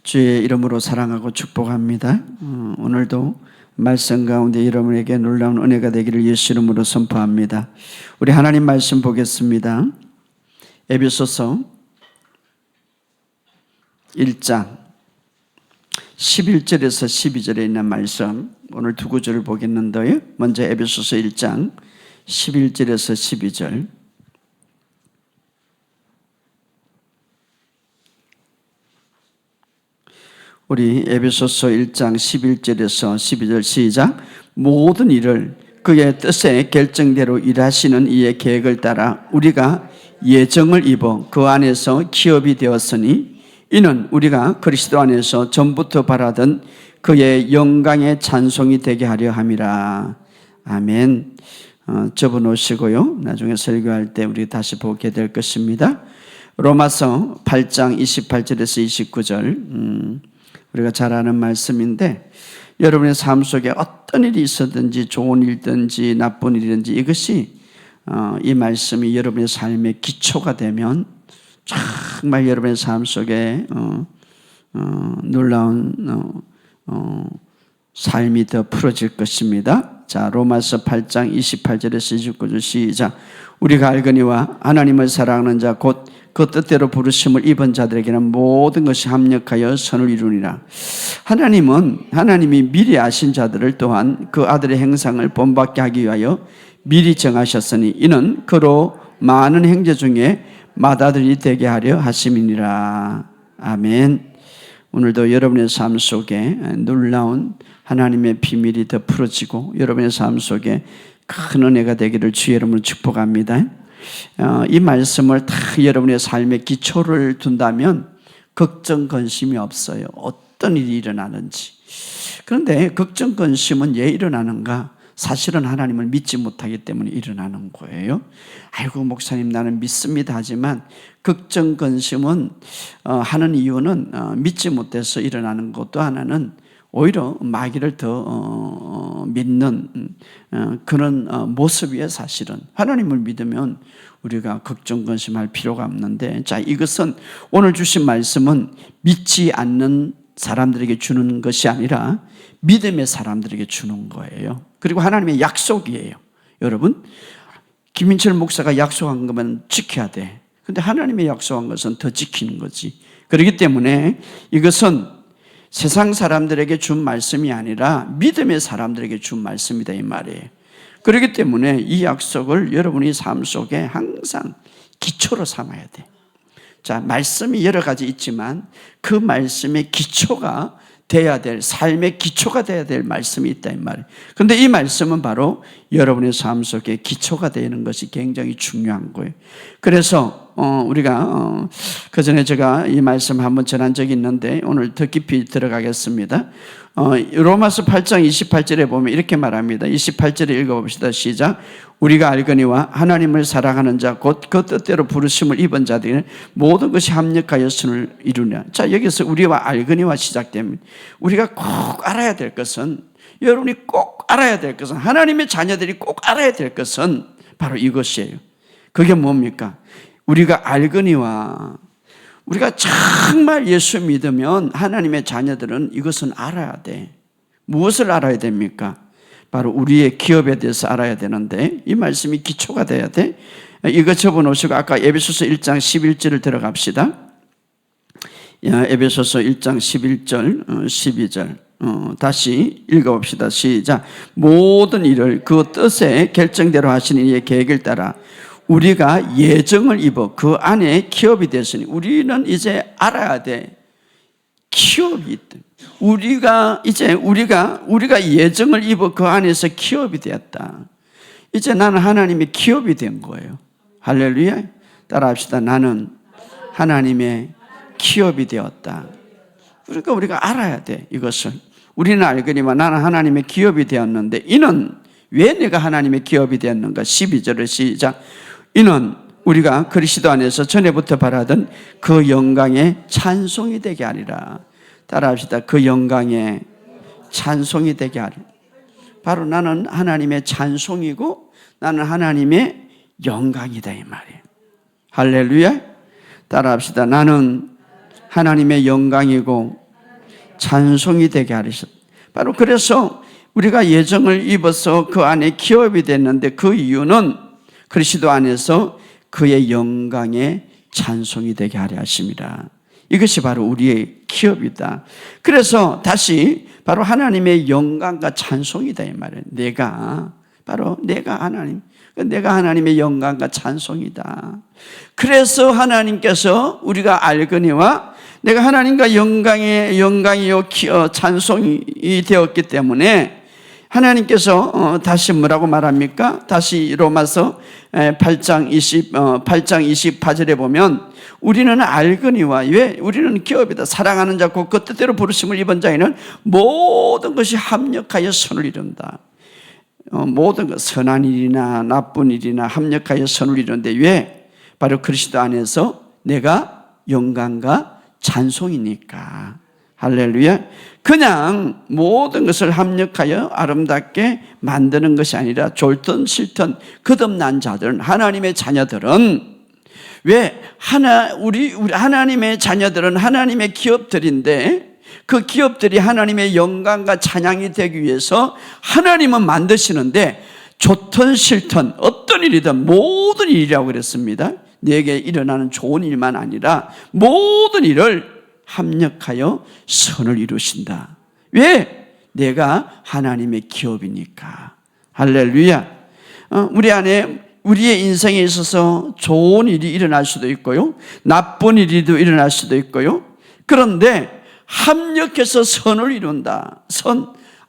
주의 이름으로 사랑하고 축복합니다. 오늘도 말씀 가운데 여러분에게 놀라운 은혜가 되기를 예수 이름으로 선포합니다. 우리 하나님 말씀 보겠습니다. 에베소서 1장 11절에서 12절에 있는 말씀, 오늘 두 구절을 보겠는데요. 먼저 에베소서 1장 11절에서 12절. 우리 에베소서 1장 11절에서 12절 시작. 모든 일을 그의 뜻의 결정대로 일하시는 이의 계획을 따라 우리가 예정을 입어 그 안에서 기업이 되었으니 이는 우리가 그리스도 안에서 전부터 바라던 그의 영광의 찬송이 되게 하려 함이라. 아멘. 접어놓으시고요. 나중에 설교할 때 우리 다시 보게 될 것입니다. 로마서 8장 28절에서 29절. 우리가 잘 아는 말씀인데, 여러분의 삶 속에 어떤 일이 있었든지 좋은 일든지 나쁜 일이든지 이것이 이 말씀이 여러분의 삶의 기초가 되면 정말 여러분의 삶 속에 놀라운 삶이 더 풀어질 것입니다. 자, 로마서 8장 28절에서 29절 시작. 우리가 알거니와 하나님을 사랑하는 자 곧 그 뜻대로 부르심을 입은 자들에게는 모든 것이 합력하여 선을 이루니라. 하나님이 미리 아신 자들을 또한 그 아들의 행상을 본받게 하기 위하여 미리 정하셨으니 이는 그로 많은 형제 중에 맏아들이 되게 하려 하심이니라. 아멘. 오늘도 여러분의 삶 속에 놀라운 하나님의 비밀이 더 풀어지고 여러분의 삶 속에 큰 은혜가 되기를 주의 이름으로 축복합니다. 이 말씀을 다 여러분의 삶의 기초를 둔다면 걱정, 근심이 없어요. 어떤 일이 일어나는지. 그런데 걱정, 근심은 왜 일어나는가? 사실은 하나님을 믿지 못하기 때문에 일어나는 거예요. 아이고 목사님 나는 믿습니다 하지만 걱정, 근심은 하는 이유는 믿지 못해서 일어나는 것도 하나는 오히려 마귀를 더 믿는 그런 모습이에요. 사실은 하나님을 믿으면 우리가 걱정, 근심할 필요가 없는데, 자, 이것은 오늘 주신 말씀은 믿지 않는 사람들에게 주는 것이 아니라 믿음의 사람들에게 주는 거예요. 그리고 하나님의 약속이에요. 여러분, 김인철 목사가 약속한 것만 지켜야 돼. 근데 하나님의 약속한 것은 더 지키는 거지. 그렇기 때문에 이것은 세상 사람들에게 준 말씀이 아니라 믿음의 사람들에게 준 말씀이다 이 말이에요. 그렇기 때문에 이 약속을 여러분의 삶 속에 항상 기초로 삼아야 돼. 자, 말씀이 여러 가지 있지만 그 말씀의 기초가 돼야 될, 삶의 기초가 돼야 될 말씀이 있다 이 말이에요. 그런데 이 말씀은 바로 여러분의 삶 속에 기초가 되는 것이 굉장히 중요한 거예요. 그래서 우리가 그 전에 제가 이 말씀 한번 전한 적이 있는데 오늘 더 깊이 들어가겠습니다. 로마서 8장 28절에 보면 이렇게 말합니다. 28절에 읽어봅시다. 시작. 우리가 알거니와 하나님을 사랑하는 자 곧 그 뜻대로 부르심을 입은 자들은 모든 것이 합력하여 선을 이루냐. 자, 여기서 우리와 알거니와 시작됩니다. 우리가 꼭 알아야 될 것은, 여러분이 꼭 알아야 될 것은, 하나님의 자녀들이 꼭 알아야 될 것은 바로 이것이에요. 그게 뭡니까? 우리가 알거니와, 우리가 정말 예수 믿으면 하나님의 자녀들은 이것은 알아야 돼. 무엇을 알아야 됩니까? 바로 우리의 기업에 대해서 알아야 되는데 이 말씀이 기초가 돼야 돼. 이거 접어놓으시고 아까 에베소서 1장 11절을 들어갑시다. 에베소서 1장 11절 12절 다시 읽어봅시다. 시작. 모든 일을 그 뜻의 결정대로 하시는 이의 계획을 따라 우리가 예정을 입어 그 안에 기업이 됐으니, 우리는 이제 알아야 돼. 기업이 있다. 우리가 예정을 입어 그 안에서 기업이 되었다. 이제 나는 하나님의 기업이 된 거예요. 할렐루야. 따라합시다. 나는 하나님의 기업이 되었다. 그러니까 우리가 알아야 돼. 이것을 우리는 알거니와 나는 하나님의 기업이 되었는데, 이는 왜 내가 하나님의 기업이 되었는가? 12절을 시작. 이는 우리가 그리스도 안에서 전에부터 바라던 그 영광의 찬송이 되게 하리라. 따라합시다. 그 영광의 찬송이 되게 하리라. 바로 나는 하나님의 찬송이고 나는 하나님의 영광이다 이 말이에요. 할렐루야. 따라합시다. 나는 하나님의 영광이고 찬송이 되게 하셨다. 바로 그래서 우리가 예정을 입어서 그 안에 기업이 됐는데 그 이유는 그리스도 안에서 그의 영광의 찬송이 되게 하려 하심이라. 이것이 바로 우리의 기업이다. 그래서 다시 바로 하나님의 영광과 찬송이다 이 말이에요. 내가 하나님의 영광과 찬송이다. 그래서 하나님께서 우리가 알거니와 내가 하나님과 영광이요 찬송이 되었기 때문에 하나님께서 다시 뭐라고 말합니까? 다시 로마서 8장 28절에 보면 우리는 알거니와 왜? 우리는 기업이다. 사랑하는 자 곧 그 뜻대로 부르심을 입은 자에는 모든 것이 합력하여 선을 이룬다. 모든 것 선한 일이나 나쁜 일이나 합력하여 선을 이루는데 왜? 바로 그리스도 안에서 내가 영광과 찬송이니까. 할렐루야. 그냥 모든 것을 합력하여 아름답게 만드는 것이 아니라 좋든 싫든 거듭난 자들은 하나님의 자녀들은 왜? 우리 하나님의 자녀들은 하나님의 기업들인데 그 기업들이 하나님의 영광과 찬양이 되기 위해서 하나님은 만드시는데 좋든 싫든 어떤 일이든 모든 일이라고 그랬습니다. 내게 일어나는 좋은 일만 아니라 모든 일을 합력하여 선을 이루신다. 왜? 내가 하나님의 기업이니까. 할렐루야. 우리 안에 우리의 인생에 있어서 좋은 일이 일어날 수도 있고요, 나쁜 일이도 일어날 수도 있고요. 그런데 합력해서 선을 이룬다.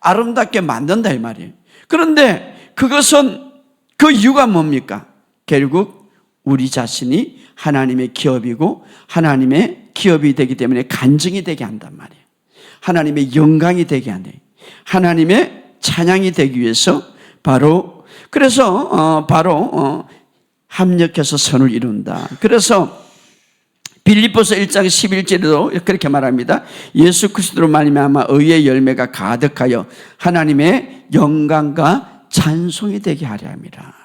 아름답게 만든다 이 말이에요. 그런데 그것은 그 이유가 뭡니까? 결국 우리 자신이 하나님의 기업이고 하나님의 기업이 되기 때문에 간증이 되게 한단 말이에요. 하나님의 영광이 되게 한다. 하나님의 찬양이 되기 위해서 바로 합력해서 선을 이룬다. 그래서 빌립보서 1장 11절에도 그렇게 말합니다. 예수 그리스도로 말미암아 의의 열매가 가득하여 하나님의 영광과 찬송이 되게 하려 함이라.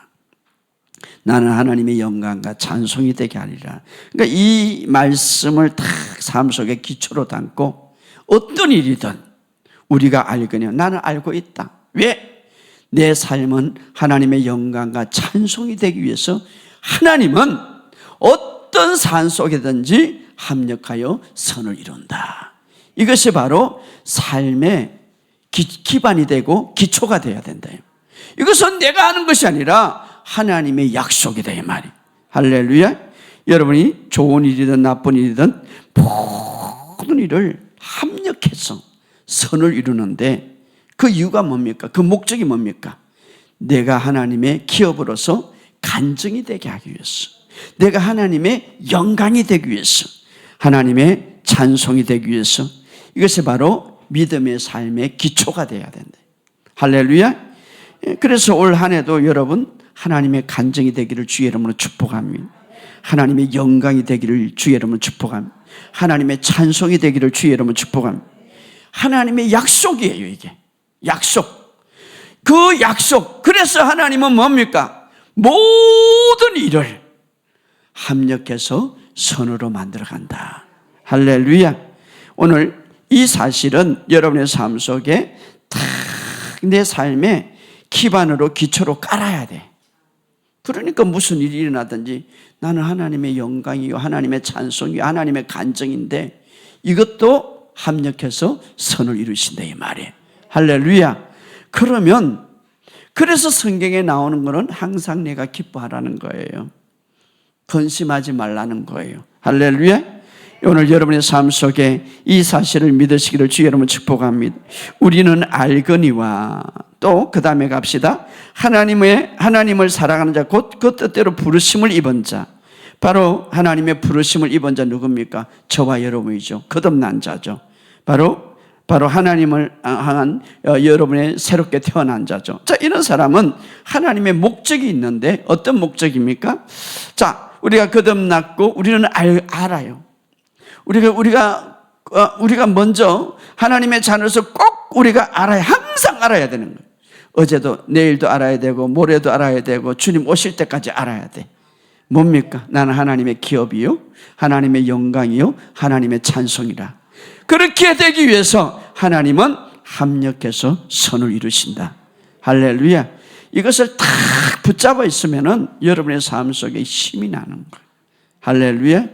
나는 하나님의 영광과 찬송이 되게 하리라. 그러니까 이 말씀을 다 삶 속에 기초로 담고 어떤 일이든 우리가 알거니와 나는 알고 있다. 왜? 내 삶은 하나님의 영광과 찬송이 되기 위해서 하나님은 어떤 산 속에든지 합력하여 선을 이룬다. 이것이 바로 삶의 기반이 되고 기초가 되어야 된다. 이것은 내가 하는 것이 아니라 하나님의 약속이다 이 말이. 할렐루야. 여러분이 좋은 일이든 나쁜 일이든 모든 일을 합력해서 선을 이루는데 그 이유가 뭡니까? 그 목적이 뭡니까? 내가 하나님의 기업으로서 간증이 되게 하기 위해서, 내가 하나님의 영광이 되기 위해서, 하나님의 찬송이 되기 위해서. 이것이 바로 믿음의 삶의 기초가 되어야 된다. 할렐루야. 그래서 올 한 해도 여러분 하나님의 간증이 되기를 주의 이름으로 축복합니다. 하나님의 영광이 되기를 주의 이름으로 축복합니다. 하나님의 찬송이 되기를 주의 이름으로 축복합니다. 하나님의 약속이에요 이게. 약속. 그 약속. 그래서 하나님은 뭡니까? 모든 일을 합력해서 선으로 만들어간다. 할렐루야. 오늘 이 사실은 여러분의 삶 속에 다 내 삶의 기반으로 기초로 깔아야 돼. 그러니까 무슨 일이 일어나든지 나는 하나님의 영광이요 하나님의 찬송이요 하나님의 간증인데 이것도 합력해서 선을 이루신다 이 말이에요. 할렐루야. 그러면 그래서 성경에 나오는 거는 항상 내가 기뻐하라는 거예요. 근심하지 말라는 거예요. 할렐루야. 오늘 여러분의 삶 속에 이 사실을 믿으시기를 주의 이름으로 축복합니다. 우리는 알거니와 또 그 다음에 갑시다. 하나님을 사랑하는 자 곧 그 뜻대로 부르심을 입은 자. 바로 하나님의 부르심을 입은 자 누굽니까? 저와 여러분이죠. 거듭난 자죠. 바로 하나님을 향한 여러분의 새롭게 태어난 자죠. 자, 이런 사람은 하나님의 목적이 있는데 어떤 목적입니까? 자, 우리가 거듭났고 우리는 알아요. 우리가 먼저 하나님의 자녀로서 꼭 우리가 알아야, 항상 알아야 되는 거예요. 어제도 내일도 알아야 되고 모레도 알아야 되고 주님 오실 때까지 알아야 돼. 뭡니까? 나는 하나님의 기업이요 하나님의 영광이요 하나님의 찬송이라. 그렇게 되기 위해서 하나님은 합력해서 선을 이루신다. 할렐루야. 이것을 딱 붙잡아 있으면은 여러분의 삶 속에 힘이 나는 거예요. 할렐루야.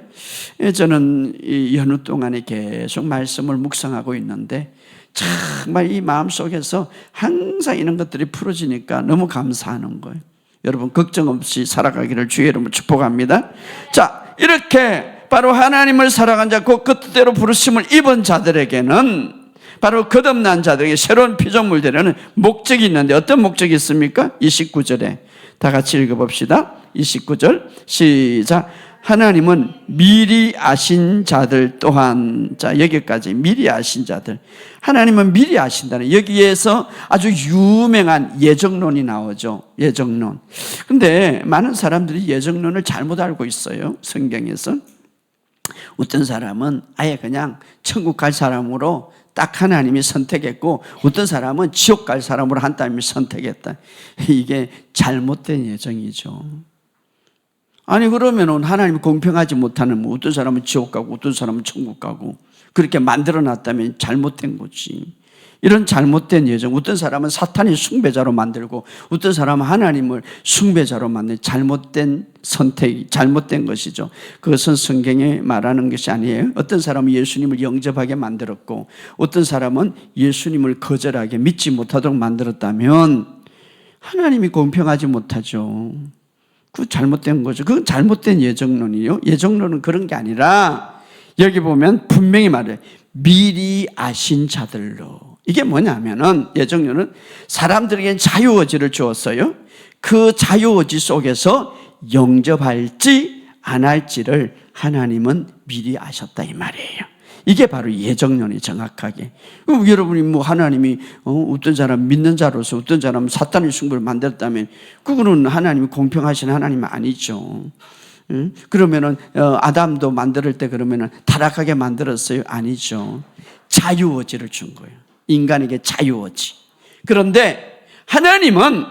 저는 이 연휴 동안에 계속 말씀을 묵상하고 있는데 정말 이 마음속에서 항상 이런 것들이 풀어지니까 너무 감사하는 거예요. 여러분 걱정 없이 살아가기를 주의 이름으로 축복합니다. 자, 이렇게 바로 하나님을 사랑한 자, 그 뜻대로 부르심을 입은 자들에게는, 바로 거듭난 자들에게 새로운 피조물 되려는 목적이 있는데 어떤 목적이 있습니까? 29절에 다 같이 읽어봅시다. 29절 시작. 하나님은 미리 아신 자들 또한, 자, 여기까지 미리 아신 자들. 하나님은 미리 아신다는, 여기에서 아주 유명한 예정론이 나오죠. 예정론. 근데 많은 사람들이 예정론을 잘못 알고 있어요. 성경에서. 어떤 사람은 아예 그냥 천국 갈 사람으로 딱 하나님이 선택했고, 어떤 사람은 지옥 갈 사람으로 하나님이 선택했다. 이게 잘못된 예정이죠. 아니 그러면은 하나님이 공평하지 못하는, 뭐 어떤 사람은 지옥 가고 어떤 사람은 천국 가고 그렇게 만들어 놨다면 잘못된 거지. 이런 잘못된 예정, 어떤 사람은 사탄이 숭배자로 만들고 어떤 사람은 하나님을 숭배자로 만든 잘못된 선택이 잘못된 것이죠. 그것은 성경에 말하는 것이 아니에요. 어떤 사람은 예수님을 영접하게 만들었고 어떤 사람은 예수님을 거절하게 믿지 못하도록 만들었다면 하나님이 공평하지 못하죠. 그거 잘못된 거죠. 그건 잘못된 예정론이에요. 예정론은 그런 게 아니라 여기 보면 분명히 말해요. 미리 아신 자들로. 이게 뭐냐면은 예정론은 사람들에게 자유의지를 주었어요. 그 자유의지 속에서 영접할지 안 할지를 하나님은 미리 아셨다 이 말이에요. 이게 바로 예정론이 정확하게. 여러분이 뭐 하나님이 어떤 사람 믿는 자로서 어떤 사람 사탄의 승부를 만들었다면 그거는 하나님이 공평하신 하나님은 아니죠. 그러면은 아담도 만들 때 그러면은 타락하게 만들었어요? 아니죠. 자유의지를 준 거예요. 인간에게 자유의지. 그런데 하나님은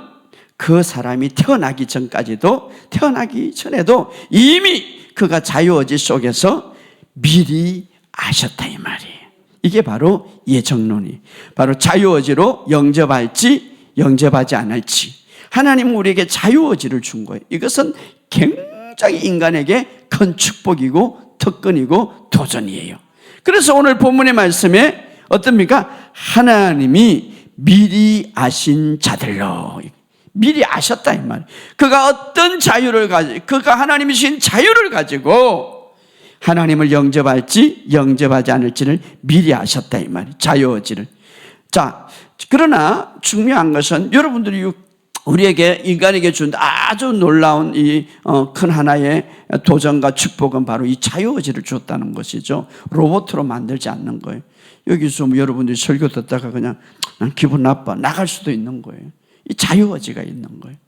그 사람이 태어나기 전까지도, 태어나기 전에도 이미 그가 자유의지 속에서 미리 아셨다 이 말이에요. 이게 바로 예정론이, 바로 자유의지로 영접할지 영접하지 않을지 하나님은 우리에게 자유의지를 준 거예요. 이것은 굉장히 인간에게 큰 축복이고 특권이고 도전이에요. 그래서 오늘 본문의 말씀에 어떻습니까? 하나님이 미리 아신 자들로, 미리 아셨다 이 말이에요. 그가 어떤 자유를 가지고, 그가 하나님이 주신 자유를 가지고 하나님을 영접할지 영접하지 않을지를 미리 아셨다 이 말이에요. 자유의지를. 자, 그러나 중요한 것은 여러분들이 우리에게, 인간에게 준 아주 놀라운 이 큰 하나의 도전과 축복은 바로 이 자유의지를 줬다는 것이죠. 로봇으로 만들지 않는 거예요. 여기서 뭐 여러분들이 설교 듣다가 그냥 난 기분 나빠 나갈 수도 있는 거예요. 이 자유의지가 있는 거예요.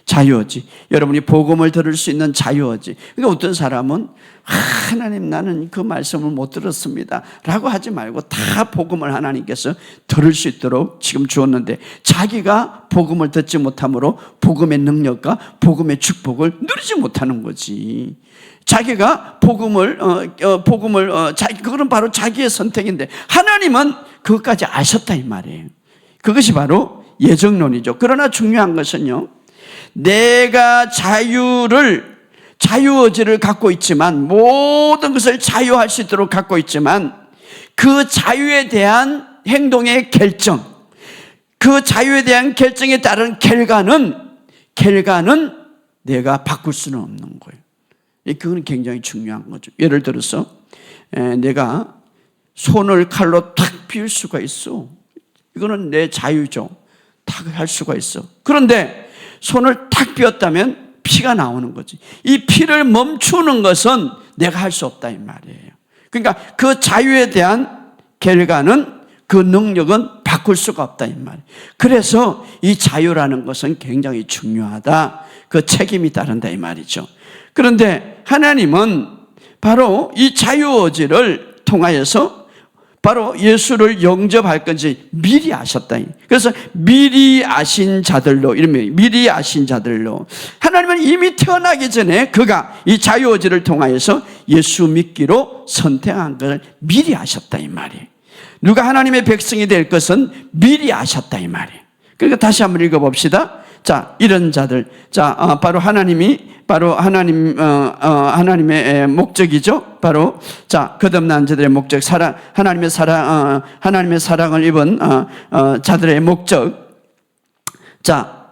자유의지. 여러분이 복음을 들을 수 있는 자유의지. 그러니까 어떤 사람은 하나님 나는 그 말씀을 못 들었습니다 라고 하지 말고 다 복음을 하나님께서 들을 수 있도록 지금 주었는데 복음을 복음을 듣지 못함으로 복음의 능력과 복음의 축복을 누리지 못하는 거지. 자기가 그건 바로 자기의 선택인데 하나님은 그것까지 아셨다 이 말이에요. 그것이 바로 예정론이죠. 그러나 중요한 것은요, 내가 자유의지를 갖고 있지만, 모든 것을 자유할 수 있도록 갖고 있지만, 그 자유에 대한 행동의 결정, 그 자유에 대한 결정에 따른 결과는 내가 바꿀 수는 없는 거예요. 그건 굉장히 중요한 거죠. 예를 들어서 내가 손을 칼로 탁 비울 수가 있어. 이거는 내 자유죠. 탁 할 수가 있어. 그런데 손을 탁 비웠다면 피가 나오는 거지. 이 피를 멈추는 것은 내가 할 수 없다 이 말이에요. 그러니까 그 자유에 대한 결과는, 그 능력은 바꿀 수가 없다 이 말이에요. 그래서 이 자유라는 것은 굉장히 중요하다. 그 책임이 따른다 이 말이죠. 그런데 하나님은 바로 이 자유의지를 통하여서 바로 예수를 영접할 건지 미리 아셨다. 그래서 미리 아신 자들로, 이러면 미리 아신 자들로, 하나님은 이미 태어나기 전에 그가 이 자유의지를 통하여서 예수 믿기로 선택한 것을 미리 아셨다 이 말이에요. 누가 하나님의 백성이 될 것은 미리 아셨다 이 말이에요. 그러니까 다시 한번 읽어봅시다. 자, 이런 자들, 자, 바로 하나님의 목적이죠. 바로, 자, 거듭난 자들의 목적, 하나님의 사랑을 입은, 자들의 목적. 자,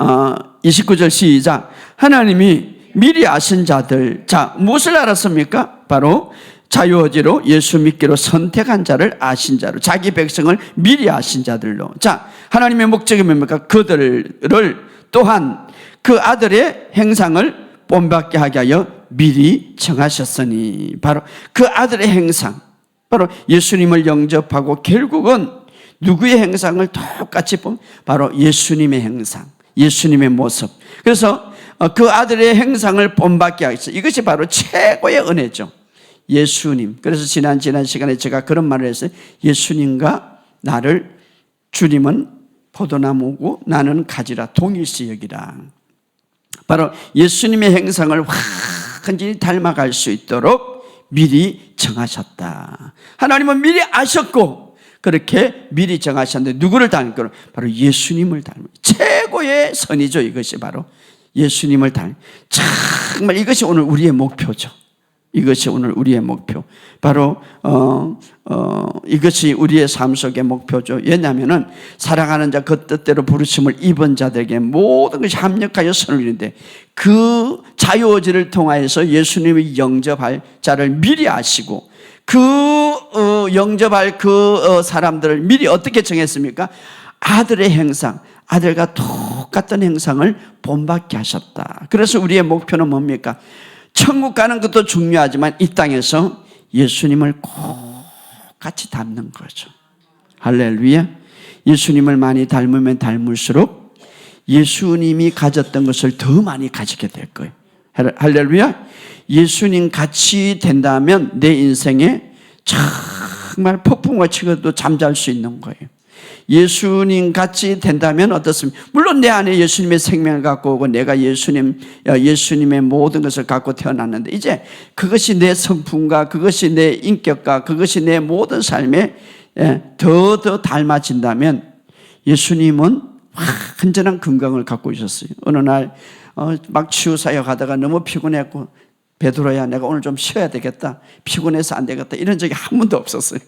29절 시작. 하나님이 미리 아신 자들, 자, 무엇을 알았습니까? 바로, 자유의지로 예수 믿기로 선택한 자를 아신 자로, 자기 백성을 미리 아신 자들로. 자, 하나님의 목적이 뭡니까? 그들을 또한 그 아들의 행상을 본받게 하게 하여 미리 정하셨으니, 바로 그 아들의 행상, 바로 예수님을 영접하고 결국은 누구의 행상을 똑같이 보면 바로 예수님의 행상, 예수님의 모습. 그래서 그 아들의 행상을 본받게 하겠어. 이것이 바로 최고의 은혜죠. 예수님. 그래서 지난 시간에 제가 그런 말을 했어요. 예수님과 나를, 주님은 포도나무고 나는 가지라, 동일시 여기라. 바로 예수님의 행상을 완전히 닮아갈 수 있도록 미리 정하셨다. 하나님은 미리 아셨고 그렇게 미리 정하셨는데 누구를 닮을 거로? 바로 예수님을 닮을, 최고의 선이죠. 이것이 바로 예수님을 닮을, 정말 이것이 오늘 우리의 목표죠. 이것이 오늘 우리의 목표. 바로 이것이 우리의 삶 속의 목표죠. 왜냐하면은 사랑하는 자, 그 뜻대로 부르심을 입은 자들에게 모든 것이 합력하여 선을 이루는데, 그 자유의지를 통하여서 예수님이 영접할 자를 미리 아시고 영접할 사람들을 미리 어떻게 정했습니까? 아들의 행상, 아들과 똑같은 행상을 본받게 하셨다. 그래서 우리의 목표는 뭡니까? 천국 가는 것도 중요하지만 이 땅에서 예수님을 꼭 같이 닮는 거죠. 할렐루야. 예수님을 많이 닮으면 닮을수록 예수님이 가졌던 것을 더 많이 가지게 될 거예요. 할렐루야. 예수님 같이 된다면 내 인생에 정말 폭풍과 치고도 잠잘 수 있는 거예요. 예수님 같이 된다면 어떻습니까? 물론 내 안에 예수님의 생명을 갖고 오고 내가 예수님의 모든 것을 갖고 태어났는데, 이제 그것이 내 성품과 그것이 내 인격과 그것이 내 모든 삶에 더 닮아진다면 예수님은 완전한 건강을 갖고 있었어요. 어느 날 막 치유사역 하다가 너무 피곤했고, 베드로야, 내가 오늘 좀 쉬어야 되겠다, 피곤해서 안 되겠다, 이런 적이 한 번도 없었어요.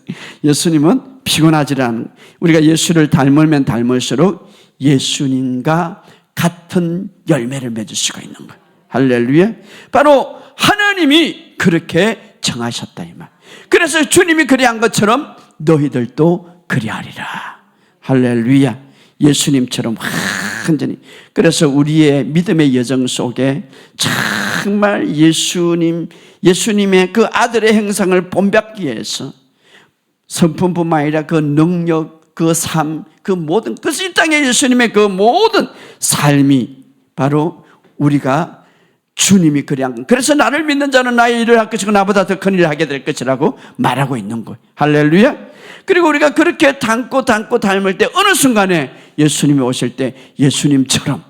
예수님은 피곤하지 않은, 우리가 예수를 닮으면 닮을수록 예수님과 같은 열매를 맺을 수가 있는 거예요. 할렐루야. 바로 하나님이 그렇게 정하셨다 이 말. 그래서 주님이 그리한 것처럼 너희들도 그리하리라. 할렐루야. 예수님처럼 완전히. 그래서 우리의 믿음의 여정 속에 정말 예수님의 그 아들의 행상을 본받기 위해서 성품뿐만 아니라 그 능력, 그 삶, 그 모든, 그래서 이 땅에 예수님의 그 모든 삶이 바로 우리가 주님이 그리한, 그래서 나를 믿는 자는 나의 일을 할 것이고 나보다 더 큰 일을 하게 될 것이라고 말하고 있는 거예요. 할렐루야. 그리고 우리가 그렇게 닮고 닮을 때 어느 순간에 예수님이 오실 때 예수님처럼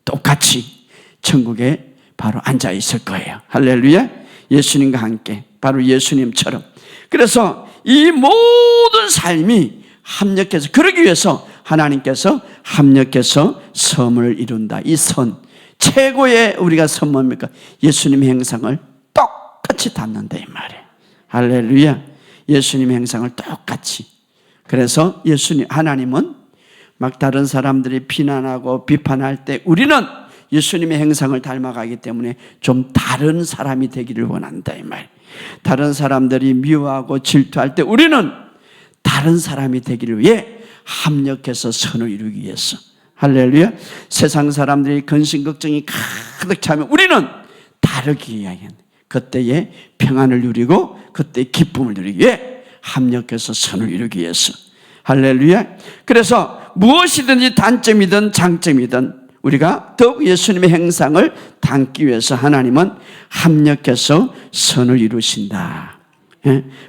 똑같이 천국에 바로 앉아 있을 거예요. 할렐루야. 예수님과 함께 바로 예수님처럼. 그래서 이 모든 삶이 합력해서, 그러기 위해서 하나님께서 합력해서 섬을 이룬다. 이 선, 최고의 우리가 선 뭡니까? 예수님의 행상을 똑같이 닮는다 이 말이에요. 할렐루야. 예수님의 행상을 똑같이. 그래서 하나님은 막 다른 사람들이 비난하고 비판할 때 우리는 예수님의 행상을 닮아가기 때문에 좀 다른 사람이 되기를 원한다 이 말. 다른 사람들이 미워하고 질투할 때 우리는 다른 사람이 되기를 위해 합력해서 선을 이루기 위해서. 할렐루야. 세상 사람들이 근심 걱정이 가득 차면 우리는 다르기 위하여 그때의 평안을 누리고 그때의 기쁨을 누리기 위해 합력해서 선을 이루기 위해서. 할렐루야. 그래서 무엇이든지 단점이든 장점이든 우리가 더욱 예수님의 행상을 담기 위해서 하나님은 합력해서 선을 이루신다.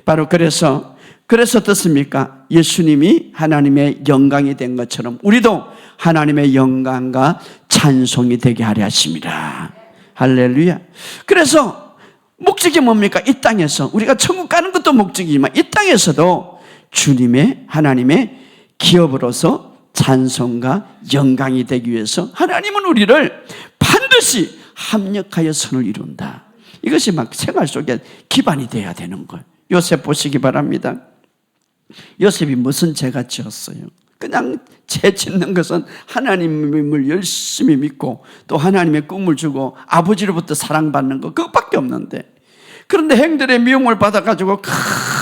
바로 그래서 그래서 어떻습니까? 예수님이 하나님의 영광이 된 것처럼 우리도 하나님의 영광과 찬송이 되게 하려 하십니다. 할렐루야. 그래서 목적이 뭡니까? 이 땅에서 우리가 천국 가는 것도 목적이지만 이 땅에서도 주님의 하나님의 기업으로서 찬송과 영광이 되기 위해서 하나님은 우리를 반드시 합력하여 선을 이룬다. 이것이 막 생활 속에 기반이 돼야 되는 거예요. 요셉 보시기 바랍니다. 요셉이 무슨 죄가 지었어요? 그냥 죄 짓는 것은 하나님을 열심히 믿고 또 하나님의 꿈을 주고 아버지로부터 사랑받는 것 그것밖에 없는데, 그런데 행들의 미움을 받아가지고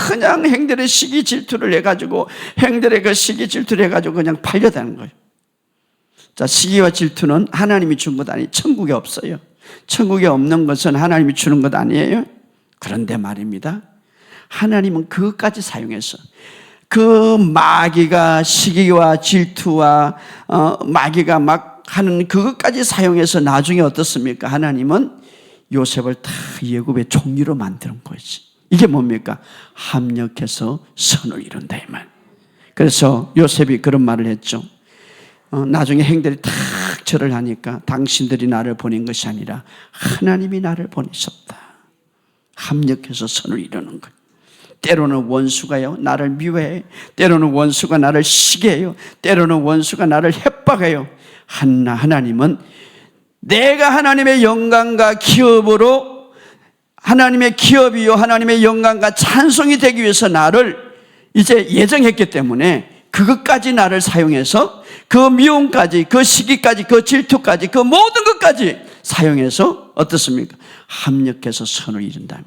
그냥 행들의 시기 질투를 해가지고 행들의 그 시기 질투를 해가지고 그냥 팔려다는 거예요. 자, 시기와 질투는 하나님이 준 것 아니에요. 천국에 없어요. 천국에 없는 것은 하나님이 주는 것 아니에요. 그런데 말입니다, 하나님은 그것까지 사용해서 그 마귀가 시기와 질투와 마귀가 막 하는 그것까지 사용해서 나중에 어떻습니까? 하나님은 요셉을 다 예굽의 총리로 만드는 것이, 이게 뭡니까? 합력해서 선을 이룬다 이 말. 그래서 요셉이 그런 말을 했죠. 나중에 행들이 탁 절을 하니까 당신들이 나를 보낸 것이 아니라 하나님이 나를 보내셨다. 합력해서 선을 이루는 것. 때로는 원수가요 나를 미워해요. 때로는 원수가 나를 시기해요. 때로는 원수가 나를 협박해요. 하나님은 내가 하나님의 영광과 기업으로 하나님의 기업이요 하나님의 영광과 찬송이 되기 위해서 나를 이제 예정했기 때문에 그것까지 나를 사용해서 그 미움까지 그 시기까지 그 질투까지 그 모든 것까지 사용해서 어떻습니까? 합력해서 선을 이룬다면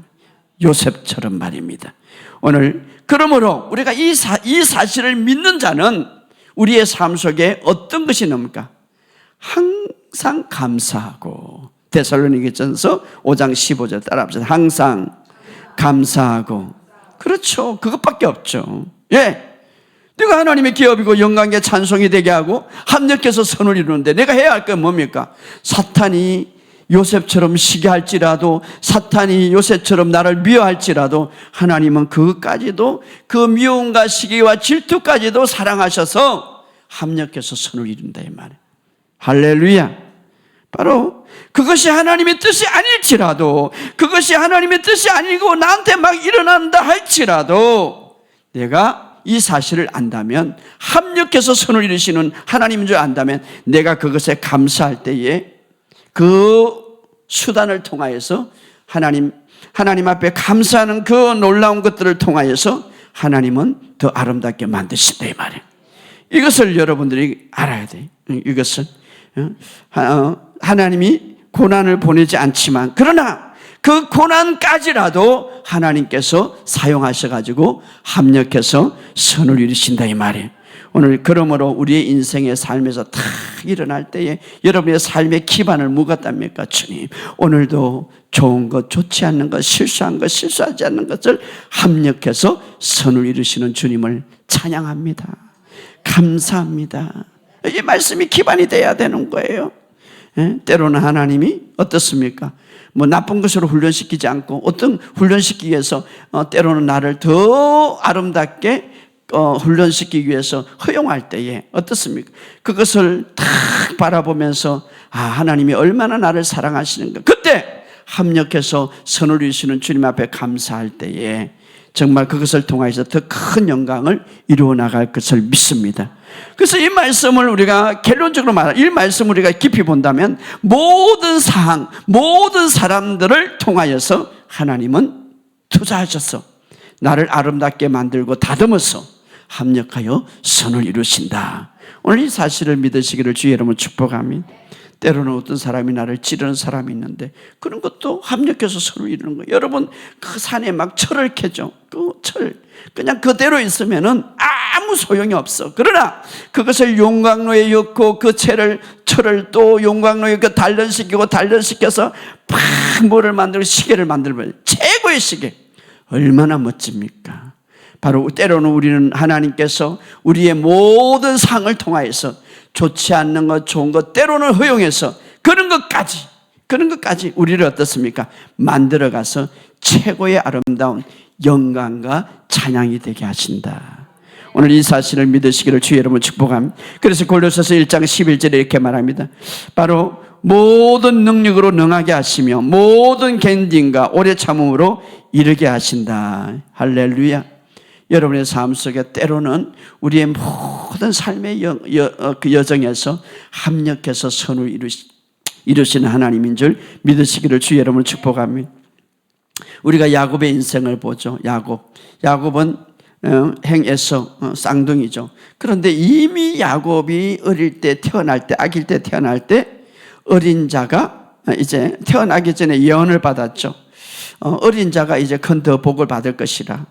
요셉처럼 말입니다. 오늘 그러므로 우리가 이 사실을 믿는 자는 우리의 삶 속에 어떤 것이 나옵니까? 항상 감사하고. 데살로니가전서 5장 15절 따라합시다. 항상 감사하고. 그렇죠. 그것밖에 없죠. 예. 내가 하나님의 기업이고 영광의 찬송이 되게 하고 합력해서 선을 이루는데 내가 해야 할 건 뭡니까? 사탄이 요셉처럼 시기할지라도, 사탄이 요셉처럼 나를 미워할지라도 하나님은 그것까지도, 그 미움과 시기와 질투까지도 사랑하셔서 합력해서 선을 이룬다 이 말이에요. 할렐루야. 바로 그것이 하나님의 뜻이 아닐지라도, 그것이 하나님의 뜻이 아니고 나한테 막 일어난다 할지라도 내가 이 사실을 안다면, 합력해서 선을 이루시는 하나님인 줄 안다면 내가 그것에 감사할 때에 그 수단을 통하여서 하나님 앞에 감사하는 그 놀라운 것들을 통하여서 하나님은 더 아름답게 만드신다 이 말이에요. 이것을 여러분들이 알아야 돼요. 이것을 하나님이 고난을 보내지 않지만 그러나 그 고난까지라도 하나님께서 사용하셔가지고 합력해서 선을 이루신다 이 말이에요. 오늘 그러므로 우리의 인생의 삶에서 다 일어날 때에 여러분의 삶의 기반을 묵었답니까? 주님, 오늘도 좋은 것, 좋지 않는 것, 실수한 것, 실수하지 않는 것을 합력해서 선을 이루시는 주님을 찬양합니다. 감사합니다. 이 말씀이 기반이 돼야 되는 거예요. 때로는 하나님이 어떻습니까? 뭐 나쁜 것으로 훈련시키지 않고 어떤 훈련시키기 위해서 때로는 나를 더 아름답게 훈련시키기 위해서 허용할 때에 어떻습니까? 그것을 딱 바라보면서 하나님이 얼마나 나를 사랑하시는가, 그때 합력해서 선을 이루시는 주님 앞에 감사할 때에 정말 그것을 통해서 더 큰 영광을 이루어 나갈 것을 믿습니다. 그래서 이 말씀을 우리가 결론적으로 말하면, 이 말씀을 우리가 깊이 본다면 모든 상황, 모든 사람들을 통하여서 하나님은 투자하셔서 나를 아름답게 만들고 다듬어서 합력하여 선을 이루신다. 오늘 이 사실을 믿으시기를 주의 이름으로 축복합니다. 때로는 어떤 사람이 나를 찌르는 사람이 있는데 그런 것도 합력해서 선을 이루는 거예요. 여러분 그 산에 막 철을 캐죠. 그 철 그냥 그대로 있으면은 아무 소용이 없어. 그러나 그것을 용광로에 넣고 그 철을 또 용광로에 그 단련시켜서 팍 뭐를 만들고 시계를 만들면 최고의 시계. 얼마나 멋집니까? 바로 때로는 우리는 하나님께서 우리의 모든 상을 통하여서 좋지 않는 것, 좋은 것 때로는 허용해서 그런 것까지 우리를 어떻습니까? 만들어가서 최고의 아름다운 영광과 찬양이 되게 하신다. 오늘 이 사실을 믿으시기를 주의 이름으로 축복합니다. 그래서 골로새서 1장 11절에 이렇게 말합니다. 바로 모든 능력으로 능하게 하시며 모든 견딘과 오래 참음으로 이르게 하신다. 할렐루야. 여러분의 삶 속에 때로는 우리의 모든 삶의 그 여정에서 합력해서 선을 이루시는 하나님인 줄 믿으시기를 주의 이름으로 축복합니다. 우리가 야곱의 인생을 보죠. 야곱은 행에서 쌍둥이죠. 그런데 이미 야곱이 어릴 때 태어날 때, 아기일 때 태어날 때 어린 자가 이제 태어나기 전에 예언을 받았죠. 어린 자가 이제 큰 더 복을 받을 것이라.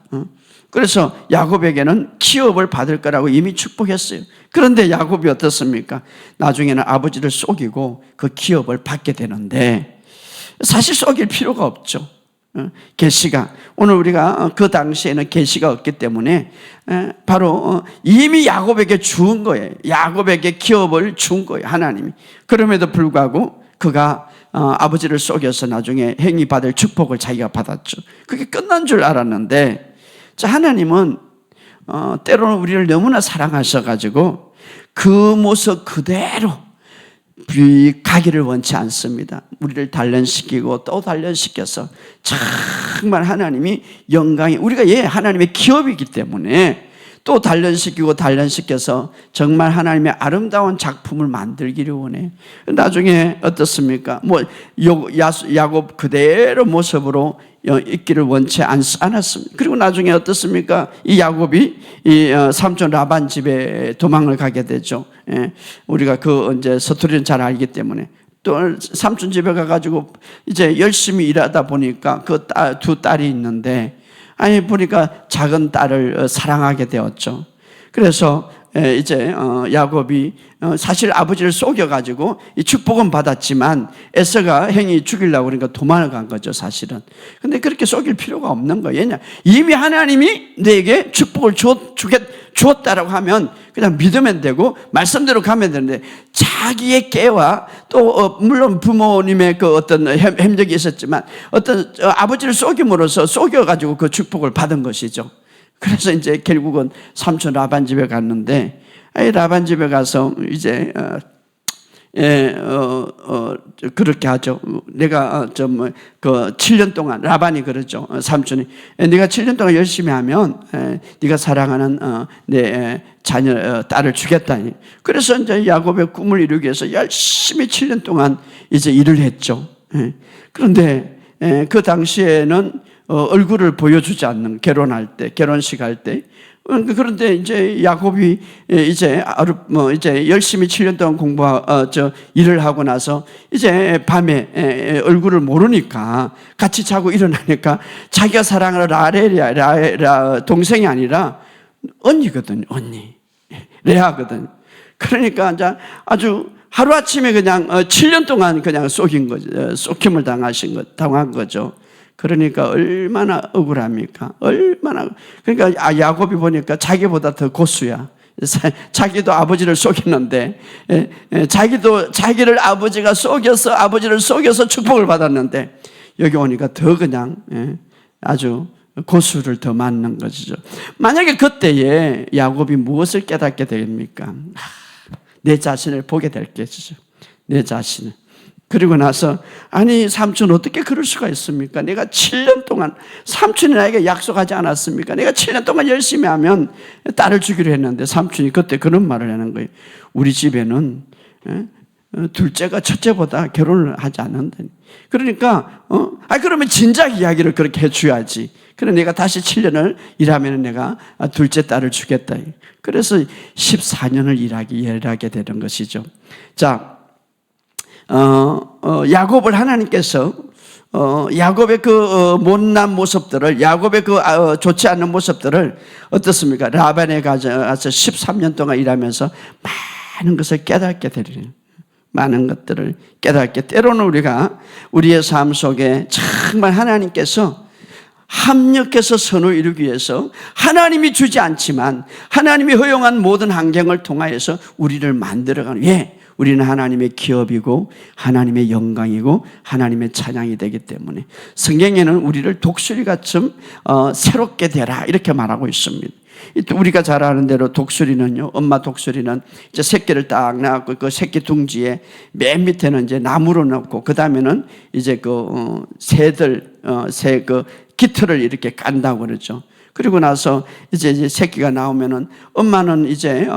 그래서 야곱에게는 기업을 받을 거라고 이미 축복했어요. 그런데 야곱이 어떻습니까? 나중에는 아버지를 속이고 그 기업을 받게 되는데 사실 속일 필요가 없죠. 계시가 오늘 우리가 그 당시에는 계시가 없기 때문에 바로 이미 야곱에게 준 거예요. 야곱에게 기업을 준 거예요, 하나님이. 그럼에도 불구하고 그가 아버지를 속여서 나중에 행위 받을 축복을 자기가 받았죠. 그게 끝난 줄 알았는데, 자, 하나님은 때로는 우리를 너무나 사랑하셔가지고 그 모습 그대로 가기를 원치 않습니다. 우리를 단련시키고 또 단련시켜서 정말 하나님이 영광이, 우리가 하나님의 기업이기 때문에 또 단련시켜서 정말 하나님의 아름다운 작품을 만들기를 원해요. 나중에 어떻습니까? 야곱 그대로 모습으로 있기를 원치 않았습니다. 그리고 나중에 어떻습니까? 이 야곱이 이 삼촌 라반 집에 도망을 가게 되죠. 우리가 이제 서투리는 잘 알기 때문에. 또 삼촌 집에 가가지고 이제 열심히 일하다 보니까 두 딸이 있는데, 보니까 작은 딸을 사랑하게 되었죠. 그래서 이제 야곱이 사실 아버지를 속여가지고 이 축복은 받았지만 에서가 행위 죽이려고 그러니까 도망을 간 거죠, 사실은. 근데 그렇게 속일 필요가 없는 거예요. 왜냐? 이미 하나님이 내게 축복을 주었다라고 하면 그냥 믿으면 되고 말씀대로 가면 되는데, 자기의 깨와 또 물론 부모님의 그 어떤 행적이 있었지만 어떤 아버지를 속여가지고 그 축복을 받은 것이죠. 그래서 이제 결국은 삼촌 라반 집에 갔는데, 라반 집에 가서 이제 그렇게 하죠. 내가 7년 동안, 라반이 그러죠. 삼촌이, 네가 7년 동안 열심히 하면 네가 사랑하는 내 자녀 딸을 주겠다. 그래서 이제 야곱의 꿈을 이루기 위해서 열심히 7년 동안 이제 일을 했죠. 그런데 그 당시에는 얼굴을 보여주지 않는, 결혼식 할 때. 그런데 이제 야곱이 이제 열심히 7년 동안 일을 하고 나서 이제 밤에 얼굴을 모르니까 같이 자고 일어나니까 자기가 사랑하는 라헬이야, 동생이 아니라 언니거든요, 언니. 레아거든요. 그러니까 이제 아주 하루아침에 그냥 7년 동안 그냥 속임을 당한 거죠. 그러니까 얼마나 억울합니까? 그러니까 야곱이 보니까 자기보다 더 고수야. 자기도 아버지를 속였는데, 자기를 아버지를 속여서 축복을 받았는데, 여기 오니까 더 그냥 아주 고수를 더 맞는 것이죠. 만약에 그때에 야곱이 무엇을 깨닫게 됩니까? 내 자신을 보게 될 것이죠. 내 자신을. 그리고 나서, 삼촌 어떻게 그럴 수가 있습니까? 내가 7년 동안, 삼촌이 나에게 약속하지 않았습니까? 내가 7년 동안 열심히 하면 딸을 주기로 했는데, 삼촌이 그때 그런 말을 하는 거예요. 우리 집에는 둘째가 첫째보다 결혼을 하지 않는다. 그러니까 그러면 진작 이야기를 그렇게 해줘야지. 그래, 내가 다시 7년을 일하면 내가 둘째 딸을 주겠다. 그래서 14년을 일하게 되는 것이죠. 자, 야곱을 하나님께서 야곱의 그 못난 모습들을, 야곱의 그 좋지 않은 모습들을 어떻습니까? 라반에 가서 13년 동안 일하면서 많은 것을 깨닫게 되리니, 많은 것들을 깨닫게, 때로는 우리가 우리의 삶 속에 정말 하나님께서 합력해서 선을 이루기 위해서 하나님이 주지 않지만 하나님이 허용한 모든 환경을 통하여서 우리를 만들어가는, 우리는 하나님의 기업이고 하나님의 영광이고 하나님의 찬양이 되기 때문에 성경에는 우리를 독수리같이 새롭게 되라 이렇게 말하고 있습니다. 우리가 잘 아는 대로 독수리는요, 엄마 독수리는 이제 새끼를 딱 낳고 그 새끼 둥지에 맨 밑에는 이제 나무로 넣고 그 다음에는 이제 새 깃털을 이렇게 깐다고 그러죠. 그리고 나서 이제 새끼가 나오면은 엄마는 이제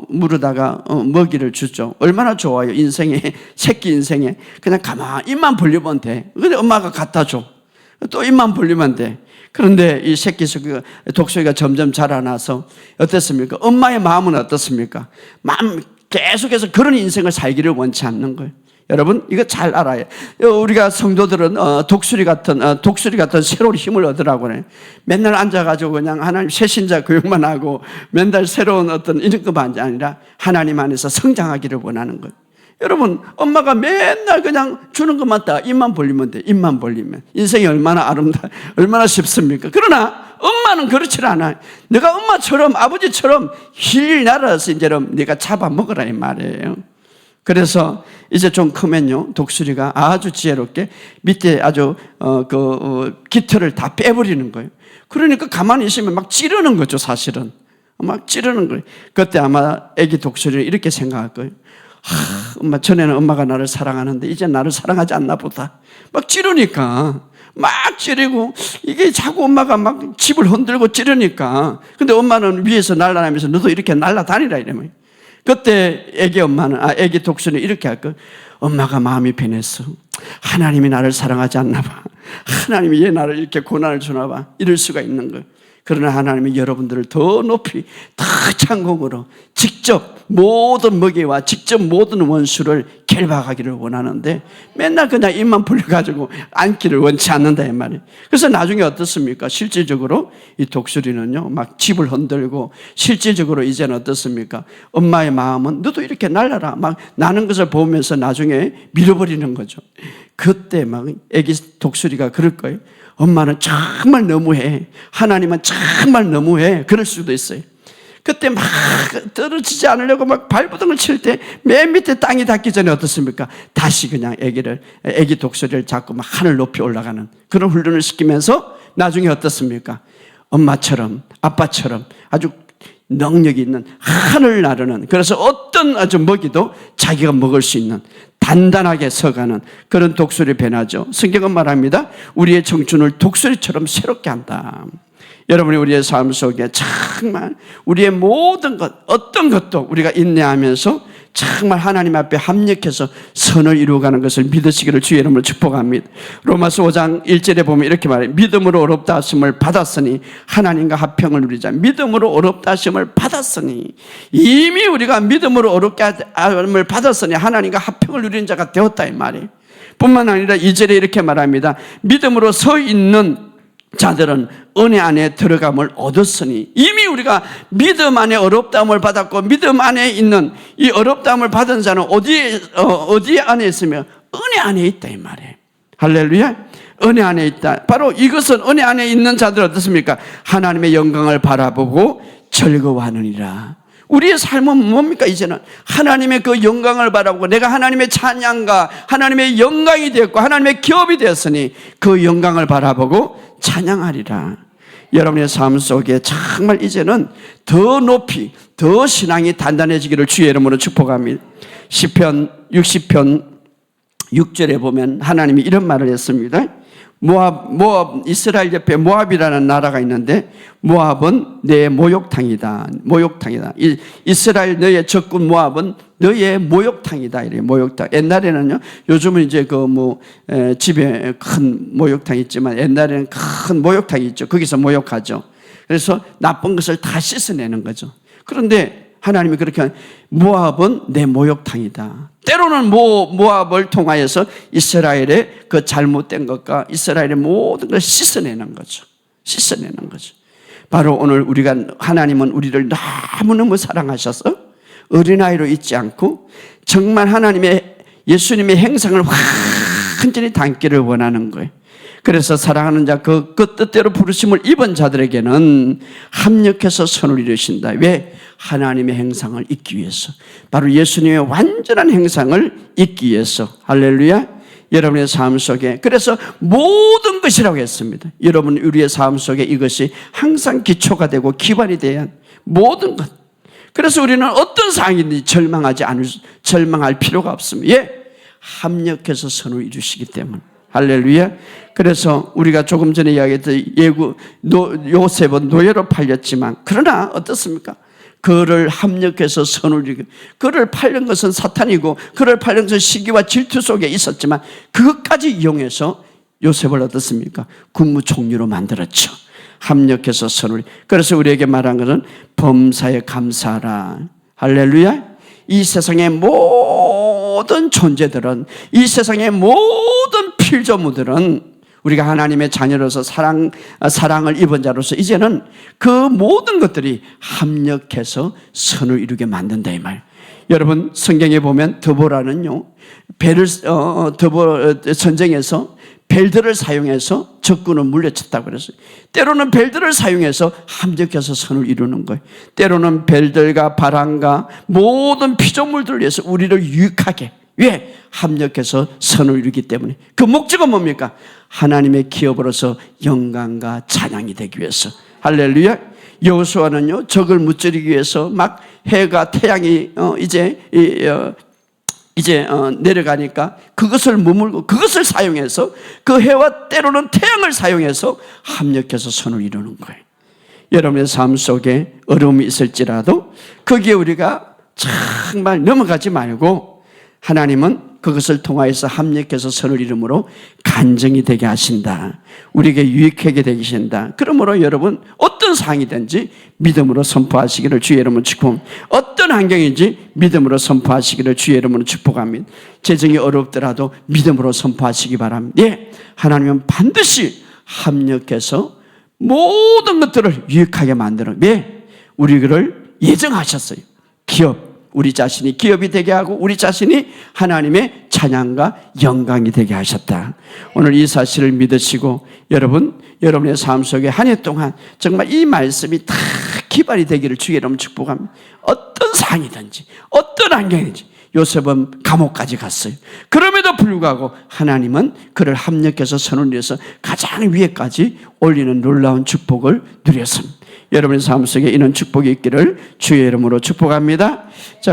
물에다가 먹이를 주죠. 얼마나 좋아요. 인생에, 새끼 인생에 그냥 가만히 입만 벌리면 돼. 근데 엄마가 갖다 줘. 또 입만 벌리면 돼. 그런데 이 새끼 독수리가 점점 자라나서 어떻습니까? 엄마의 마음은 어떻습니까? 마음 계속해서 그런 인생을 살기를 원치 않는 거예요. 여러분 이거 잘 알아요. 우리가 성도들은 독수리 같은 새로운 힘을 얻으라고 그래요. 맨날 앉아가지고 그냥 하나님 새신자 교육만 하고 맨날 새로운 어떤 이런 것만 아니라 하나님 안에서 성장하기를 원하는 거예요. 여러분 엄마가 맨날 그냥 주는 것만 딱 입만 벌리면 돼. 입만 벌리면 인생이 얼마나 얼마나 쉽습니까? 그러나 엄마는 그렇지 않아요. 내가 엄마처럼 아버지처럼 힐 날아서 이제는 네가 잡아먹으라 이 말이에요. 그래서 이제 좀 크면요 독수리가 아주 지혜롭게 밑에 아주 깃털을 다 빼버리는 거예요. 그러니까 가만히 있으면 막 찌르는 거죠. 사실은 막 찌르는 거예요. 그때 아마 애기 독수리는 이렇게 생각할 거예요. 엄마 전에는 엄마가 나를 사랑하는데 이제 나를 사랑하지 않나 보다. 막 찌르니까 막 찌르고 이게 자꾸 엄마가 막 집을 흔들고 찌르니까 근데 엄마는 위에서 날아다니면서 너도 이렇게 날아다니라 이러면 그때 애기 독수리는 이렇게 할 거예요. 엄마가 마음이 변했어. 하나님이 나를 사랑하지 않나 봐. 하나님이 얘 나를 이렇게 고난을 주나 봐. 이럴 수가 있는 거예요. 그러나 하나님이 여러분들을 더 높이 더 창공으로 직접 모든 먹이와 직접 모든 원수를 결박하기를 원하는데 맨날 그냥 입만 벌려가지고 앉기를 원치 않는다 이 말이에요. 그래서 나중에 어떻습니까? 실질적으로 이 독수리는요 막 집을 흔들고 실질적으로 이제는 어떻습니까? 엄마의 마음은 너도 이렇게 날라라 막 나는 것을 보면서 나중에 밀어버리는 거죠. 그때 막 애기 독수리가 그럴 거예요. 엄마는 정말 너무해. 하나님은 정말 너무해. 그럴 수도 있어요. 그때 막 떨어지지 않으려고 막 발버둥을 칠 때 맨 밑에 땅이 닿기 전에 어떻습니까? 다시 그냥 애기 독수리를 잡고 막 하늘 높이 올라가는 그런 훈련을 시키면서 나중에 어떻습니까? 엄마처럼 아빠처럼 아주 능력이 있는 하늘 나르는 그래서 어떤 아주 먹이도 자기가 먹을 수 있는 단단하게 서가는 그런 독수리 변화죠. 성경은 말합니다. 우리의 청춘을 독수리처럼 새롭게 한다. 여러분이 우리의 삶 속에 정말 우리의 모든 것 어떤 것도 우리가 인내하면서 정말 하나님 앞에 합력해서 선을 이루어가는 것을 믿으시기를 주의 이름으로 축복합니다. 로마서 5장 1절에 보면 이렇게 말해요. 믿음으로 어렵다 하심을 받았으니 하나님과 합평을 누리자. 믿음으로 어렵다 하심을 받았으니 이미 우리가 믿음으로 어렵게 하심을 받았으니 하나님과 합평을 누리는 자가 되었다 이 말이에요. 뿐만 아니라 2절에 이렇게 말합니다. 믿음으로 서 있는 자들은 은혜 안에 들어감을 얻었으니 이미 우리가 믿음 안에 어렵다함을 받았고 믿음 안에 있는 이 어렵다함을 받은 자는 어디 안에 있으며 은혜 안에 있다 이 말이에요. 할렐루야. 은혜 안에 있다. 바로 이것은 은혜 안에 있는 자들 어떻습니까? 하나님의 영광을 바라보고 즐거워하느니라. 우리의 삶은 뭡니까? 이제는 하나님의 그 영광을 바라보고 내가 하나님의 찬양과 하나님의 영광이 되었고 하나님의 기업이 되었으니 그 영광을 바라보고 찬양하리라. 여러분의 삶 속에 정말 이제는 더 높이 더 신앙이 단단해지기를 주의 이름으로 축복합니다. 시편 60편 6절에 보면 하나님이 이런 말을 했습니다. 모압 이스라엘 옆에 모압이라는 나라가 있는데 모압은 내 목욕탕이다. 이스라엘 너의 적군 모압은 너의 목욕탕이다. 이래 목욕탕. 옛날에는요. 요즘은 이제 집에 큰 목욕탕 있지만 옛날에는 큰 목욕탕이 있죠. 거기서 목욕하죠. 그래서 나쁜 것을 다 씻어내는 거죠. 그런데 하나님이 그렇게 모압은 내 목욕탕이다. 때로는 모압을 통하여서 이스라엘의 그 잘못된 것과 이스라엘의 모든 걸 씻어내는 거죠. 바로 오늘 하나님은 우리를 너무너무 사랑하셔서 어린아이로 있지 않고 정말 예수님의 행상을 완전히 담기를 원하는 거예요. 그래서 사랑하는 자 그 뜻대로 부르심을 입은 자들에게는 합력해서 선을 이루신다. 왜? 하나님의 행상을 잇기 위해서. 바로 예수님의 완전한 행상을 잇기 위해서. 할렐루야. 여러분의 삶 속에, 그래서 모든 것이라고 했습니다. 여러분 우리의 삶 속에 이것이 항상 기초가 되고 기반이 돼야 모든 것. 그래서 우리는 어떤 상황이든지 절망할 필요가 없습니다. 예, 합력해서 선을 이루시기 때문에. 할렐루야. 그래서 우리가 조금 전에 이야기했던 요셉은 노예로 팔렸지만, 그러나 어떻습니까? 그를 합력해서 선을 이루고, 그를 팔린 것은 사탄이고, 그를 팔린 것은 시기와 질투 속에 있었지만, 그것까지 이용해서 요셉을 어떻습니까? 국무총리로 만들었죠. 합력해서 선을. 그래서 우리에게 말한 것은 범사에 감사하라. 할렐루야. 이 세상의 모든 존재들은, 이 세상의 모든 필조물들은 우리가 하나님의 자녀로서 사랑을 입은 자로서 이제는 그 모든 것들이 합력해서 선을 이루게 만든다, 이 말. 여러분 성경에 보면 드보라는요, 전쟁에서 벨들을 사용해서 적군을 물리쳤다고 그랬어요. 때로는 벨들을 사용해서 합력해서 선을 이루는 거예요. 때로는 벨들과 바람과 모든 피조물들을 위해서 우리를 유익하게, 왜? 합력해서 선을 이루기 때문에. 그 목적은 뭡니까? 하나님의 기업으로서 영광과 찬양이 되기 위해서. 할렐루야. 여호수아는요, 적을 무찌르기 위해서 막 해가 태양이 이제 내려가니까 그것을 머물고 그것을 사용해서, 그 해와 때로는 태양을 사용해서 합력해서 선을 이루는 거예요. 여러분의 삶 속에 어려움이 있을지라도 거기에 우리가 정말 넘어가지 말고, 하나님은 그것을 통하여서 합력해서 선을 이루므로 간증이 되게 하신다. 우리에게 유익하게 되게 하신다. 그러므로 여러분 어떤 상황이든지 믿음으로 선포하시기를 주의 이름으로 축복합니다. 어떤 환경인지 믿음으로 선포하시기를 주의 이름으로 축복합니다. 재정이 어렵더라도 믿음으로 선포하시기 바랍니다. 예, 하나님은 반드시 합력해서 모든 것들을 유익하게 만드는, 왜? 우리를 예정하셨어요. 기업, 우리 자신이 기업이 되게 하고 우리 자신이 하나님의 찬양과 영광이 되게 하셨다. 오늘 이 사실을 믿으시고 여러분의 삶 속에 한 해 동안 정말 이 말씀이 다 기반이 되기를 주의 이름으로 축복합니다. 어떤 상황이든지 어떤 환경이든지. 요셉은 감옥까지 갔어요. 그럼에도 불구하고 하나님은 그를 합력해서 선을 이루어서 가장 위에까지 올리는 놀라운 축복을 누렸습니다. 여러분의 삶 속에 이런 축복이 있기를 주의 이름으로 축복합니다. 자,